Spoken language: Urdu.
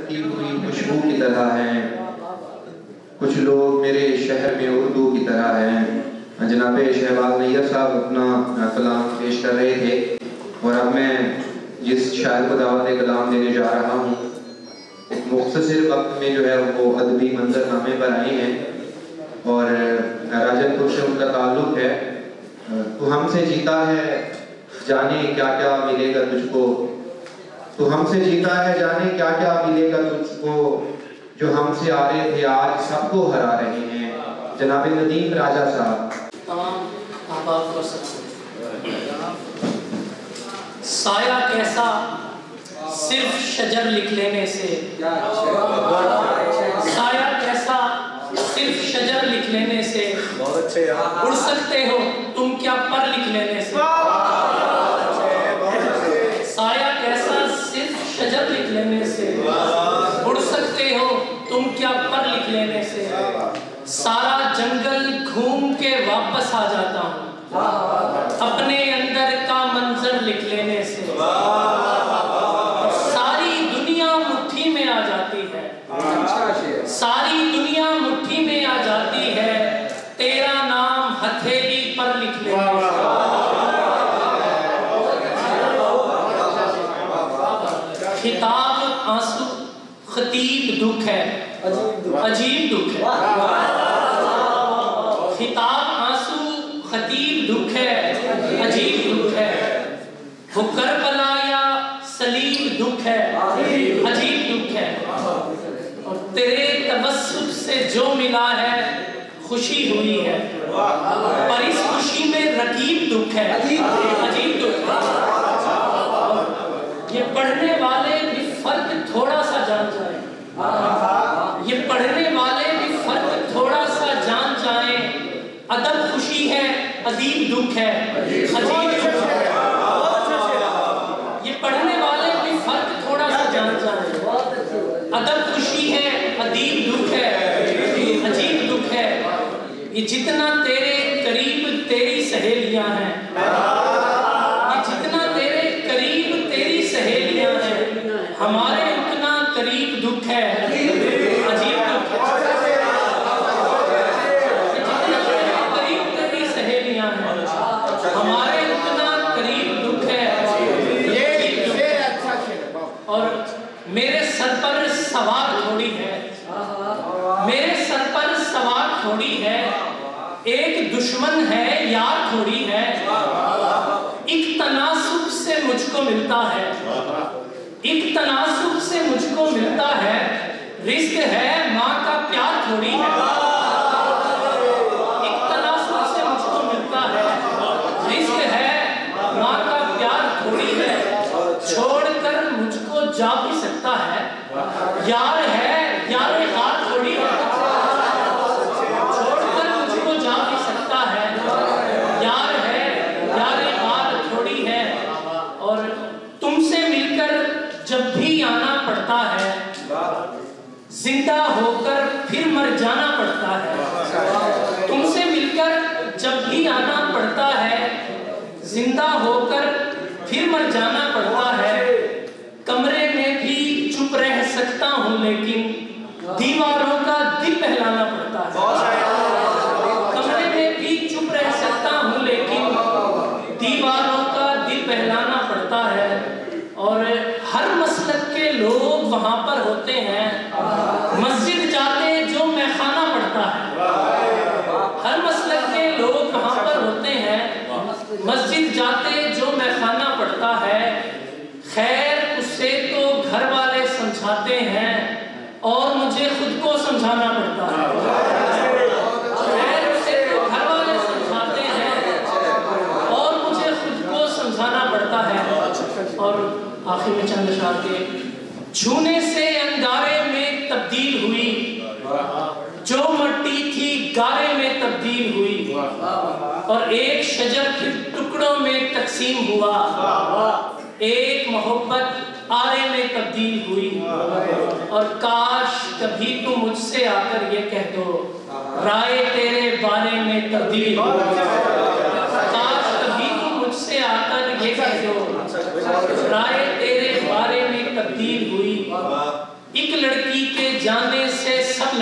کی ہوئی خوشبو کی طرح ہیں، کچھ لوگ میرے شہر میں اردو کی طرح ہیں۔ جناب شہباز نیّر صاحب اپنا کلام پیش کر رہے تھے اور اب میں جس شاعر کو دعوت کلام دینے جا رہا ہوں ایک مختصر وقت میں جو ہے وہ ادبی منظر نامے پر آئے ہیں اور راجن پور سے ان کا تعلق ہے۔ تو ہم سے جیتا ہے جانے کیا کیا ملے گا تجھ کو، تو ہم سے جیتا ہے جانے کیا کیا ملے گا تجھ کو، جو ہم سے آ رہے تھے آج سب کو ہرا رہے ہیں۔ جناب ندیم راجہ صاحب۔ تمام احباب کو سایہ کیسا صرف شجر لکھ لینے سے، سایہ کیسا صرف شجر لکھ لینے سے، اڑ سکتے ہو تم کیا پر لکھ لینے سے، سایہ کیسا صرف شجر لکھ لینے سے، اڑ سکتے ہو تم کیا پر لکھ لینے سے، سارا جنگل گھوم کے واپس آ جاتا ہوں اپنے اندر کا منظر لکھ لینے سے، ساری دنیا مٹھی میں آ جاتی ہے، ساری دنیا مٹھی میں آ جاتی ہے، تیرا نام ہتھیلی پر لکھ لینے سے۔ خطاب آنسو خطیب دکھ ہے، عجیب دکھ ہے، خطاب آنسو خطیب دکھ ہے، عجیب دکھ ہے، وہ کربلا یا سلیم دکھ ہے، عجیب دکھ ہے، اور تیرے توسط سے جو ملا ہے خوشی ہوئی ہے، پر اس خوشی میں رقیب دکھ ہے، عجیب دکھ ہے، یہ پڑھنے والے بھی فرق تھوڑا سا جان جائیں، یہ پڑھنے والے بھی فرق تھوڑا سا جان جائیں، ادب خوشی ہے ادیب دکھ ہے، عجیب دکھ ہے، یہ پڑھنے والے بھی فرق تھوڑا سا جان جائیں، ادب خوشی ہے ادیب دکھ ہے، عجیب دکھ ہے، یہ جتنا تیرے قریب تیری سہیلیاں ہیں، یہ جتنا تیرے قریب تیری سہیلیاں ہیں، ہمارے اتنا قریب دکھ ہے، عجیب دکھ ہے، ہمارے اتنا قریب دکھ ہے، اور میرے سر پر سوار تھوڑی ہے، میرے سر پر سوار تھوڑی ہے، ایک دشمن ہے یار تھوڑی ہے، ایک تناسب سے مجھ کو ملتا ہے، ایک تناسب سے مجھ کو ملتا ہے، رزق ہے ماں کا پیار تھوڑی ہے، ایک تناسب سے مجھ کو ملتا ہے، رزق ہے ماں کا پیار تھوڑی ہے، چھوڑ کر مجھ کو جا بھی سکتا ہے، یار ہے یار غار تھوڑی ہے، چھوڑ کر مجھ کو جا بھی سکتا ہے، یار ہے یار غار تھوڑی ہے، اور تم سے مل کر جب بھی آنا پڑتا ہے زندہ ہو کر پھر مر جانا پڑتا ہے، تم سے مل کر جب بھی آنا پڑتا ہے زندہ ہو کر پھر مر جانا پڑتا ہے، کمرے میں بھی چپ رہ سکتا ہوں لیکن دیواروں کا دل بہلانا پڑتا ہے، کمرے میں بھی چپ رہ سکتا ہوں لیکن دیواروں کا دل بہلانا پڑتا ہے، اور ہر مسلک کے لوگ وہاں پر ہوتے ہیں، مسجد جاتے جو میخانہ پڑتا ہے، ہر مسلک کے لوگ وہاں پر ہوتے ہیں، مسجد جاتے جو میخانہ پڑتا ہے، خیر اسے تو گھر والے سمجھاتے ہیں اور مجھے خود کو سمجھانا پڑتا ہے، خیر اسے تو گھر والے سمجھاتے ہیں اور مجھے خود کو سمجھانا پڑتا ہے، اور آخر میں چند اشعار کے چھونے سے انگارے میں تبدیل ہوئی، جو مٹی تھی گارے میں تبدیل ہوئی، اور ایک شجر پھر ٹکڑوں میں تقسیم ہوا، ایک محبت آرے میں تبدیل ہوئی، اور کاش کبھی تو مجھ سے آ کر یہ کہہ دو رائے تیرے بارے میں تبدیل ہوئی، کاش کبھی تو مجھ سے آ کر یہ کہہ دو رائے تیرے بارے میں تبدیل ہوئی، ایک